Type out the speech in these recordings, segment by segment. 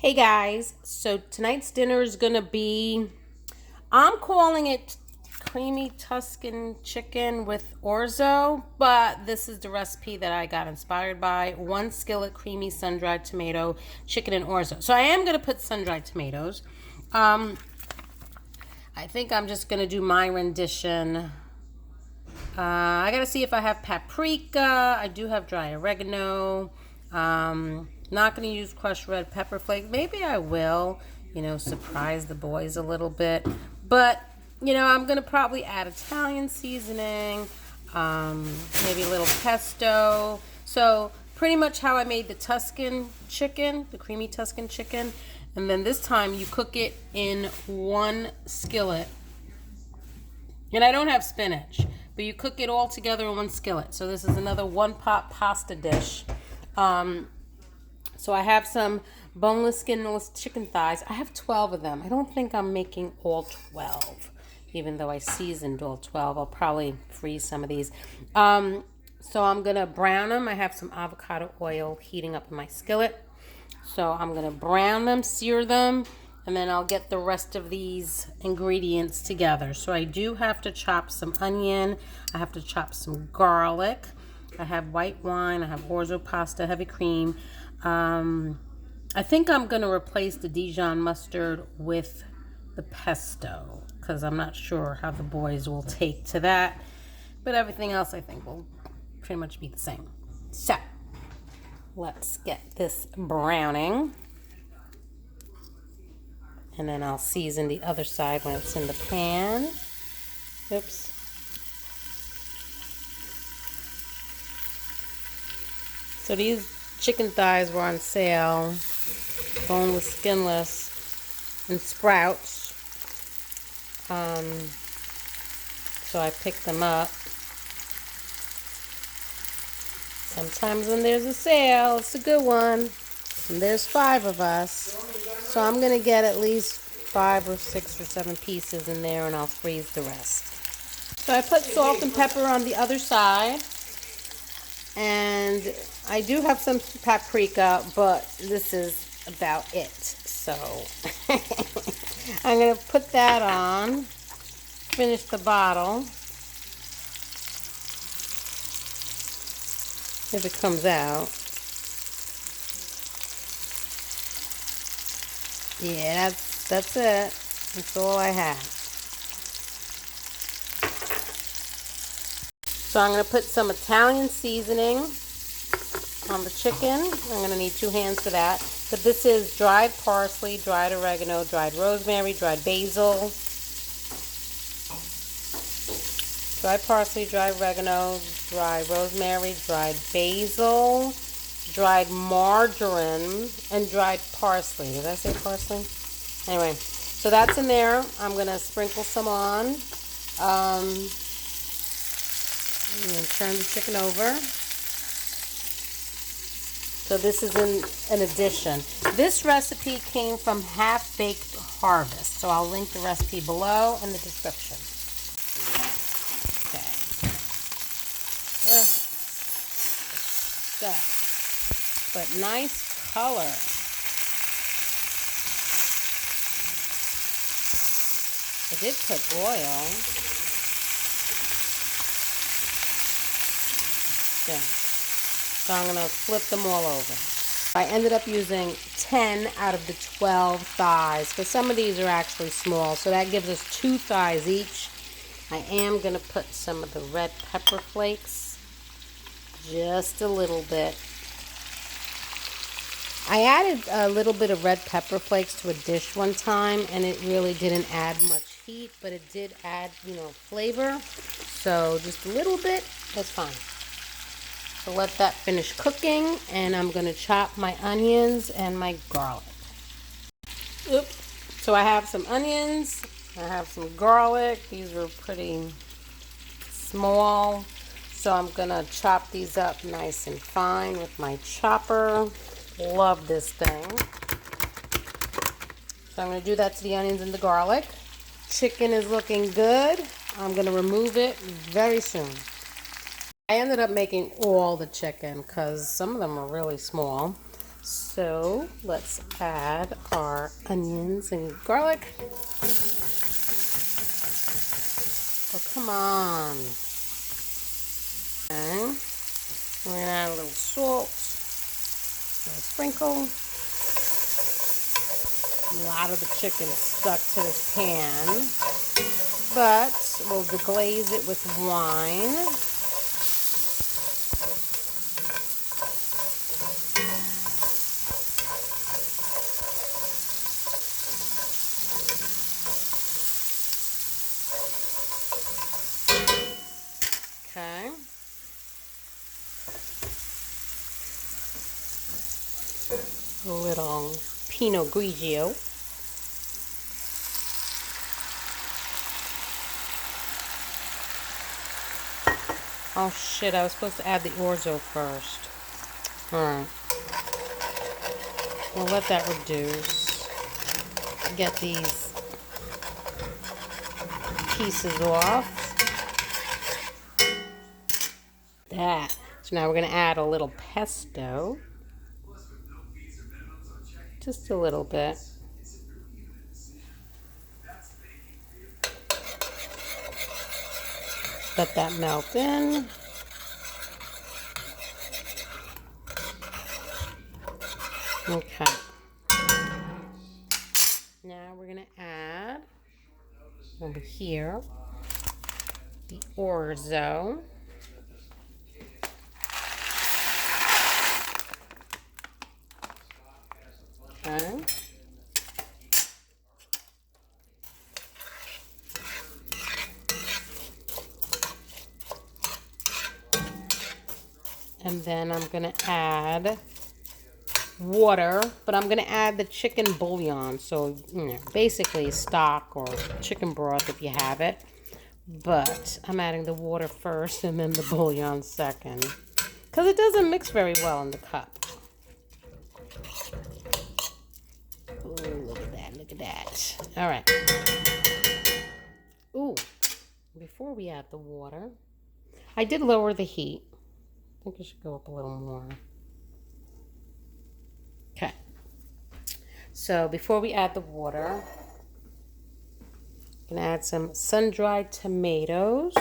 Hey guys, so tonight's dinner is gonna be, I'm calling it creamy Tuscan chicken with orzo, but this is the recipe that I got inspired by. 1 skillet creamy sun-dried tomato chicken and orzo. So I am gonna put sun-dried tomatoes. I think I'm just gonna do my rendition. I gotta see if I have paprika. I do have dry oregano. Not gonna use crushed red pepper flakes. Maybe I will, surprise the boys a little bit. But, I'm gonna probably add Italian seasoning, maybe a little pesto. So pretty much how I made the Tuscan chicken, the creamy Tuscan chicken. And then this time you cook it in 1 skillet. And I don't have spinach, but you cook it all together in 1 skillet. So this is another 1-pot pasta dish. So I have some boneless, skinless chicken thighs. I have 12 of them. I don't think I'm making all 12, even though I seasoned all 12. I'll probably freeze some of these. So I'm going to brown them. I have some avocado oil heating up in my skillet. So I'm going to brown them, sear them, and then I'll get the rest of these ingredients together. So I do have to chop some onion. I have to chop some garlic. I have white wine. I have orzo pasta, heavy cream. I think I'm going to replace the Dijon mustard with the pesto because I'm not sure how the boys will take to that. But everything else I think will pretty much be the same. So let's get this browning. And then I'll season the other side when it's in the pan. Oops. So these chicken thighs were on sale, boneless, skinless, in Sprouts. So I picked them up. Sometimes when there's a sale, it's a good one. And there's 5 of us. So I'm going to get at least 5 or 6 or 7 pieces in there, and I'll freeze the rest. So I put salt and pepper on the other side. And I do have some paprika, but this is about it. So I'm going to put that on, finish the bottle. If it comes out. Yeah, that's it. That's all I have. So I'm going to put some Italian seasoning on the chicken. I'm going to need 2 hands for that. But this is dried parsley, dried oregano, dried rosemary, dried basil. Dried parsley, dried oregano, dried rosemary, dried basil, dried marjoram, and dried parsley. Did I say parsley? Anyway, so that's in there. I'm going to sprinkle some on. I'm going to turn the chicken over. So this is an addition. This recipe came from Half Baked Harvest. So I'll link the recipe below in the description. Okay. But nice color. I did put oil. Yeah. So I'm going to flip them all over. I ended up using 10 out of the 12 thighs because some of these are actually small. So that gives us 2 thighs each. I am going to put some of the red pepper flakes. Just a little bit. I added a little bit of red pepper flakes to a dish one time, and it really didn't add much heat, but it did add, flavor. So just a little bit, that's fine. So let that finish cooking, and I'm going to chop my onions and my garlic. Oops. So I have some onions, I have some garlic. These are pretty small. So I'm going to chop these up nice and fine with my chopper. Love this thing. So I'm going to do that to the onions and the garlic. Chicken is looking good. I'm going to remove it very soon. I ended up making all the chicken because some of them are really small. So let's add our onions and garlic. Oh, come on. Okay. We're going to add a little salt, a little sprinkle. A lot of the chicken is stuck to this pan, but we'll deglaze it with wine. Okay. A little Pinot Grigio. Oh shit, I was supposed to add the Orzo first. Alright. We'll let that reduce. Get these pieces off. That. So now we're going to add a little pesto. Just a little bit. Let that melt in. Okay. Now we're going to add over here the Orzo. Okay. And then I'm going to add water, but I'm going to add the chicken bouillon. So, basically stock or chicken broth if you have it. But I'm adding the water first and then the bouillon second. Because it doesn't mix very well in the cup. Ooh, look at that, look at that. All right. Ooh, before we add the water, I did lower the heat. I think it should go up a little more. Okay. So before we add the water, I'm going to add some sun-dried tomatoes.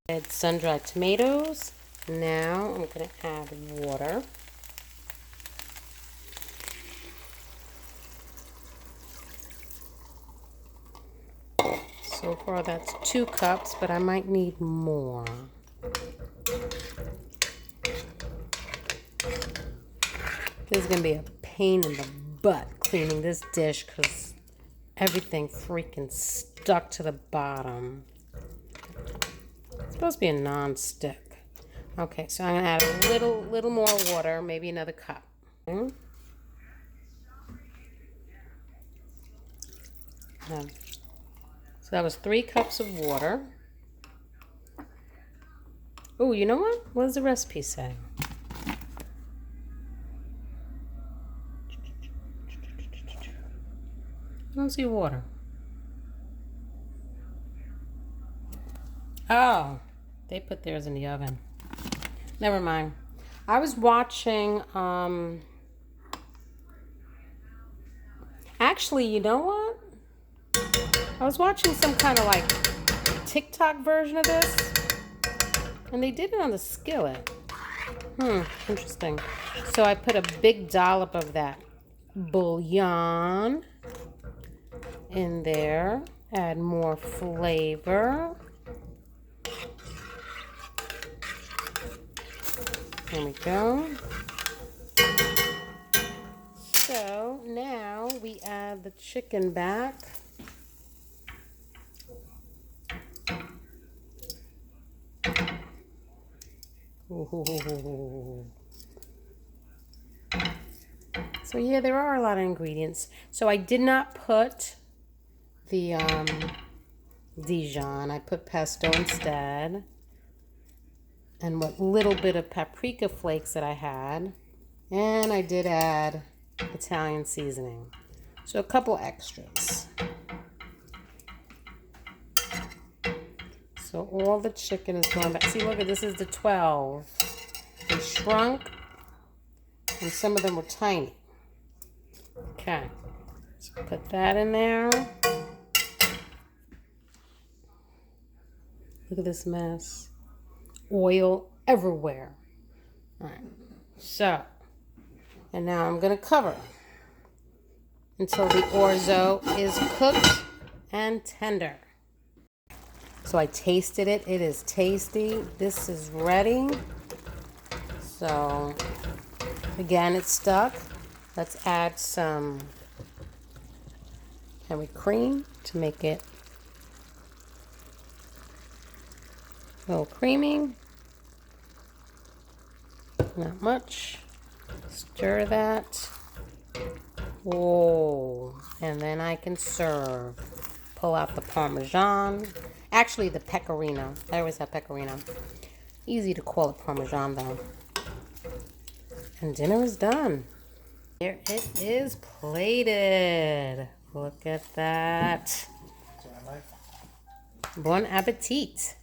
Add sun-dried tomatoes. Now I'm going to add water. So far that's 2 cups, but I might need more. This is going to be a pain in the butt cleaning this dish because everything freaking stuck to the bottom. It's supposed to be a non-stick. Okay, so I'm going to add a little more water, maybe another cup. So that was 3 cups of water. Oh, you know what? What does the recipe say? I don't see water. Oh, they put theirs in the oven. Never mind. I was watching, actually, you know what? I was watching some kind of like TikTok version of this, and they did it on the skillet. Interesting. So I put a big dollop of that bouillon in there. Add more flavor. There we go. So now we add the chicken back. Ooh. So yeah, there are a lot of ingredients. So I did not put the Dijon. I put pesto instead. And what little bit of paprika flakes that I had. And I did add Italian seasoning. So a couple extras. So all the chicken is going back. See, look at this is the 12. They shrunk And some of them were tiny. Okay. So put that in there. Look at this mess. Oil everywhere. All right. So, and now I'm going to cover until the orzo is cooked and tender. So I tasted it. It is tasty. This is ready. So, again, it's stuck. Let's add some heavy cream to make it a little creamy. Not much. Stir that. Whoa. And then I can serve. Pull out the parmesan. Actually, the pecorino. I always have pecorino. Easy to call it parmesan, though. And dinner is done. Here it is plated. Look at that. Bon appetit.